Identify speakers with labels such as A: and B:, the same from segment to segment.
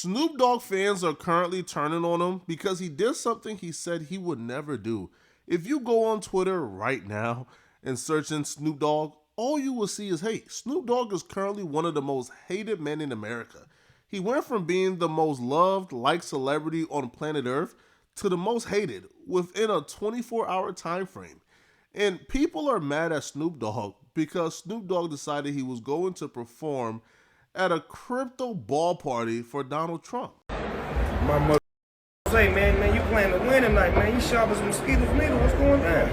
A: Snoop Dogg fans are currently turning on him because he did something he said he would never do. If you go on Twitter right now and search in Snoop Dogg, all you will see is hate. Snoop Dogg is currently one of the most hated men in America. He went from being the most loved, liked celebrity on planet Earth to the most hated within a 24-hour time frame. And people are mad at Snoop Dogg because Snoop Dogg decided he was going to perform at a crypto ball party for Donald Trump.
B: My mother say, man, you playing to win tonight, man. You sharp as mosquitoes needle. What's going down?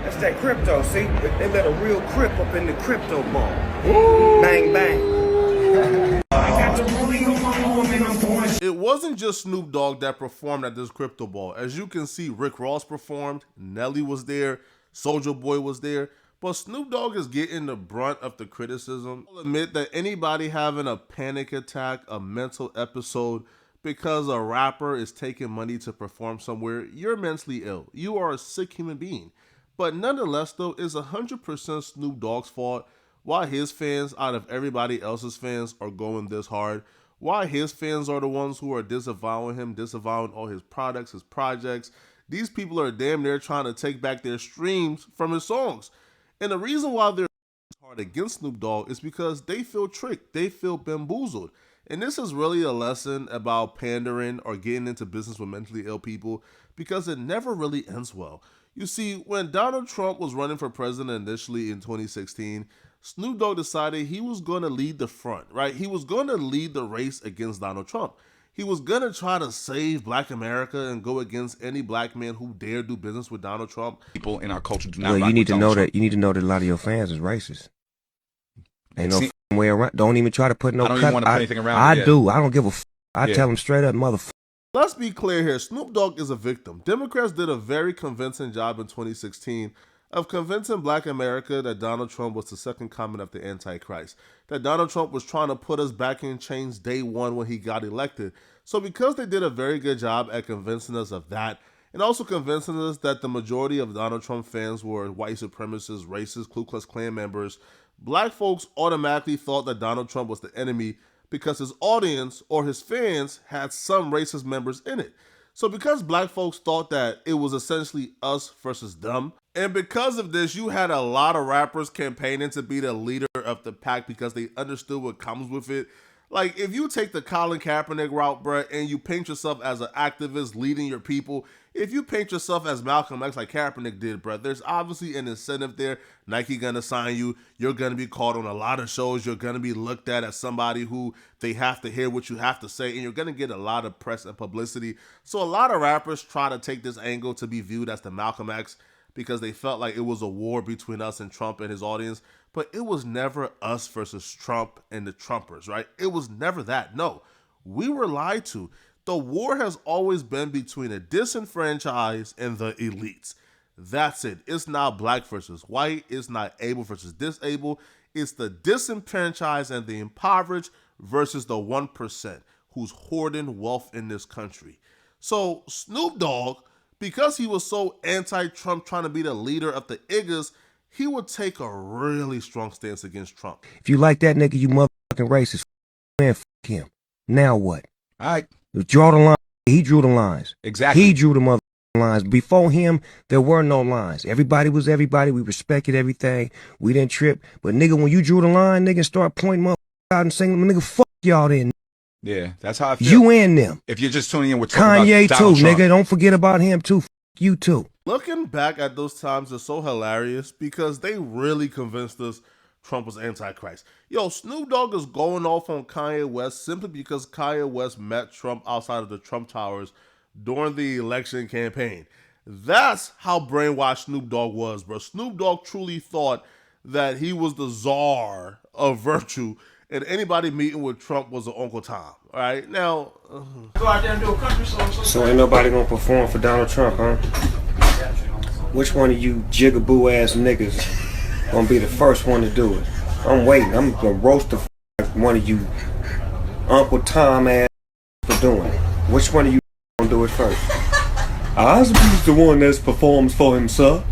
B: That's that crypto, see? They let a real crip up in the crypto ball. Ooh. Bang, bang. I got the rolling on my arm and I'm going.
A: It wasn't just Snoop Dogg that performed at this crypto ball. As you can see, Rick Ross performed, Nelly was there, Soulja Boy was there. But Snoop Dogg is getting the brunt of the criticism. I'll admit that anybody having a panic attack, a mental episode, because a rapper is taking money to perform somewhere, you're mentally ill. You are a sick human being. But nonetheless, though, it's 100% Snoop Dogg's fault why his fans, out of everybody else's fans, are going this hard. Why his fans are the ones who are disavowing him, disavowing all his products, his projects. These people are damn near trying to take back their streams from his songs. And the reason why they're hard against Snoop Dogg is because they feel tricked. They feel bamboozled. And this is really a lesson about pandering or getting into business with mentally ill people because it never really ends well. You see, when Donald Trump was running for president initially in 2016, Snoop Dogg decided he was going to lead the front, right? He was going to lead the race against Donald Trump. He was going to try to save Black America and go against any black man who dare do business with Donald Trump.
C: People in our culture do not.
D: Well, you need to know that. You need to know that a lot of your fans is racist. Ain't no way around. Don't even try to put no.
C: I don't even want to put anything around.
D: I do. I don't give a. I tell them straight up, motherfucker.
A: Let's be clear here. Snoop Dogg is a victim. Democrats did a very convincing job in 2016 of convincing Black America that Donald Trump was the second coming of the Antichrist, that Donald Trump was trying to put us back in chains day one when he got elected. So because they did a very good job at convincing us of that, and also convincing us that the majority of Donald Trump fans were white supremacists, racist, Ku Klux Klan members, Black folks automatically thought that Donald Trump was the enemy because his audience or his fans had some racist members in it. So because Black folks thought that it was essentially us versus them, and because of this, you had a lot of rappers campaigning to be the leader of the pack because they understood what comes with it. Like, if you take the Colin Kaepernick route, bruh, and you paint yourself as an activist leading your people, if you paint yourself as Malcolm X like Kaepernick did, bruh, there's obviously an incentive there. Nike gonna sign you. You're gonna be called on a lot of shows. You're gonna be looked at as somebody who they have to hear what you have to say, and you're gonna get a lot of press and publicity. So a lot of rappers try to take this angle to be viewed as the Malcolm X because they felt like it was a war between us and Trump and his audience. But it was never us versus Trump and the Trumpers, right? It was never that. No, we were lied to. The war has always been between the disenfranchised and the elites. That's it. It's not black versus white. It's not able versus disabled. It's the disenfranchised and the impoverished versus the 1% who's hoarding wealth in this country. So Snoop Dogg, because he was so anti-Trump, trying to be the leader of the Iggas, he would take a really strong stance against Trump.
D: If you like that nigga, you motherfucking racist. Man, fuck him. Now what?
C: All right.
D: Draw the line. He drew the lines.
C: Exactly.
D: He drew the motherfucking lines. Before him, there were no lines. Everybody was everybody. We respected everything. We didn't trip. But nigga, when you drew the line, nigga, start pointing motherfuckers out and saying, nigga, fuck y'all then.
C: Yeah, that's how I feel.
D: You and them.
C: If you're just tuning in, we're talking
D: Kanye
C: about
D: too,
C: Donald Trump.
D: nigga. Don't forget about him too. Fuck you too.
A: Looking back at those times is so hilarious because they really convinced us Trump was Antichrist. Yo, Snoop Dogg is going off on Kanye West simply because Kanye West met Trump outside of the Trump Towers during the election campaign. That's how brainwashed Snoop Dogg was, bro. Snoop Dogg truly thought that he was the czar of virtue and anybody meeting with Trump was an Uncle Tom. All right, now...
B: Go out there and do a country song.
D: So ain't nobody gonna perform for Donald Trump, huh? Which one of you jigaboo ass niggas gonna be the first one to do it? I'm waiting. I'm gonna roast the one of you Uncle Tom ass for doing it. Which one of you gonna do it first? Osby's the one that performs for himself.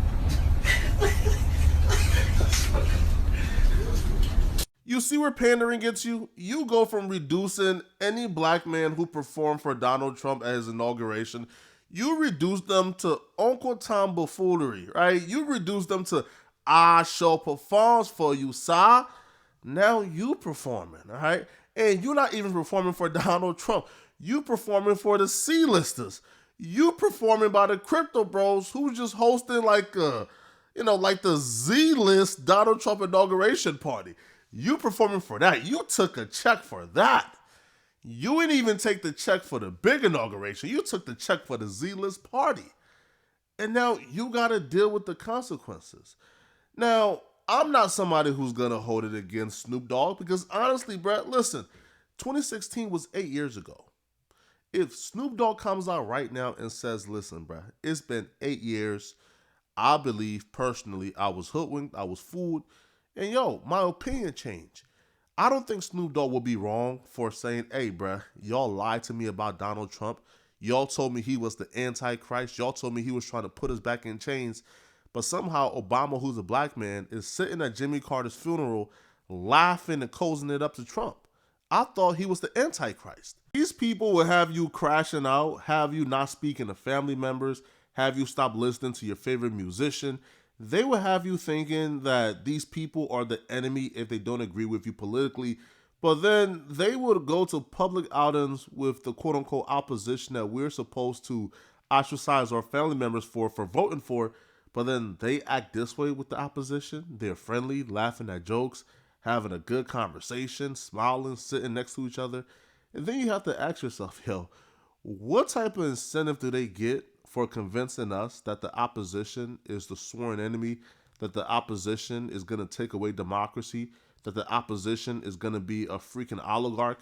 A: You see where pandering gets you? You go from reducing any black man who performed for Donald Trump at his inauguration, you reduce them to Uncle Tom buffoonery, right? You reduce them to, I shall perform for you, sir. Now you performing, all right? And you're not even performing for Donald Trump. You performing for the C-listers. You performing by the crypto bros who just hosting like the Z-list Donald Trump inauguration party. You performing for that. You took a check for that. You didn't even take the check for the big inauguration. You took the check for the Z-list party. And now you got to deal with the consequences. Now, I'm not somebody who's going to hold it against Snoop Dogg because honestly, Brett, listen, 2016 was 8 years ago. If Snoop Dogg comes out right now and says, listen, Brett, it's been 8 years. I believe personally I was hoodwinked, I was fooled, and yo, my opinion changed. I don't think Snoop Dogg will be wrong for saying, hey, bruh, y'all lied to me about Donald Trump. Y'all told me he was the Antichrist. Y'all told me he was trying to put us back in chains. But somehow Obama, who's a black man, is sitting at Jimmy Carter's funeral laughing and cozying it up to Trump. I thought he was the Antichrist. These people will have you crashing out, have you not speaking to family members, have you stop listening to your favorite musician. They will have you thinking that these people are the enemy if they don't agree with you politically, but then they would go to public outings with the quote-unquote opposition that we're supposed to ostracize our family members for voting for, but then they act this way with the opposition. They're friendly, laughing at jokes, having a good conversation, smiling, sitting next to each other. And then you have to ask yourself, yo, what type of incentive do they get for convincing us that the opposition is the sworn enemy, that the opposition is going to take away democracy, that the opposition is going to be a freaking oligarch?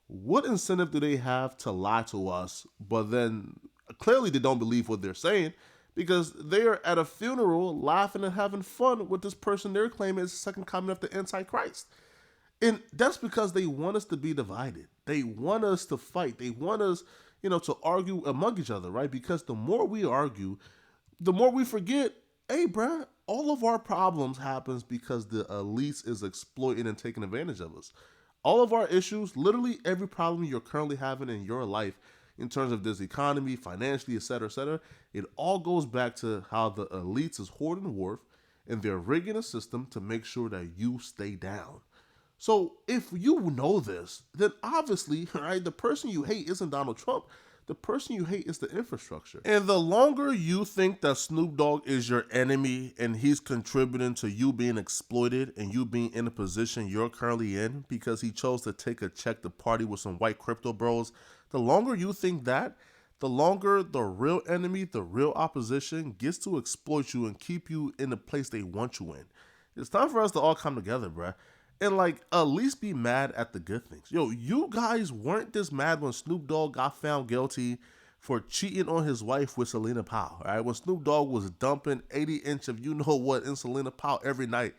A: What incentive do they have to lie to us, but then clearly they don't believe what they're saying because they're at a funeral laughing and having fun with this person they're claiming is the second coming of the Antichrist? And that's because they want us to be divided. They want us to fight. They want us, to argue among each other, right? Because the more we argue, the more we forget, hey, bruh, all of our problems happens because the elites is exploiting and taking advantage of us. All of our issues, literally every problem you're currently having in your life in terms of this economy, financially, etc., it all goes back to how the elites is hoarding worth and they're rigging a system to make sure that you stay down. So if you know this, then obviously, right, the person you hate isn't Donald Trump. The person you hate is the infrastructure. And the longer you think that Snoop Dogg is your enemy and he's contributing to you being exploited and you being in a position you're currently in because he chose to take a check to party with some white crypto bros, the longer you think that, the longer the real enemy, the real opposition gets to exploit you and keep you in the place they want you in. It's time for us to all come together, bruh. And at least be mad at the good things. Yo, you guys weren't this mad when Snoop Dogg got found guilty for cheating on his wife with Selena Powell, right? When Snoop Dogg was dumping 80-inch of you-know-what in Selena Powell every night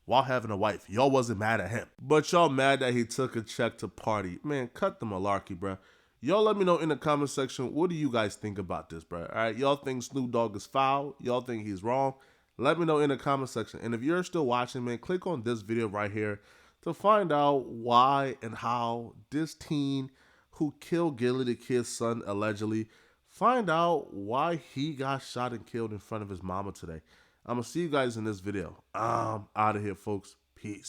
A: while having a wife. Y'all wasn't mad at him. But y'all mad that he took a check to party. Man, cut the malarkey, bruh. Y'all let me know in the comment section, what do you guys think about this, bruh? All right, y'all think Snoop Dogg is foul? Y'all think he's wrong? Let me know in the comment section. And if you're still watching, man, click on this video right here to find out why and how this teen who killed Gilly the Kid's son, allegedly, find out why he got shot and killed in front of his mama today. I'm going to see you guys in this video. I'm out of here, folks. Peace.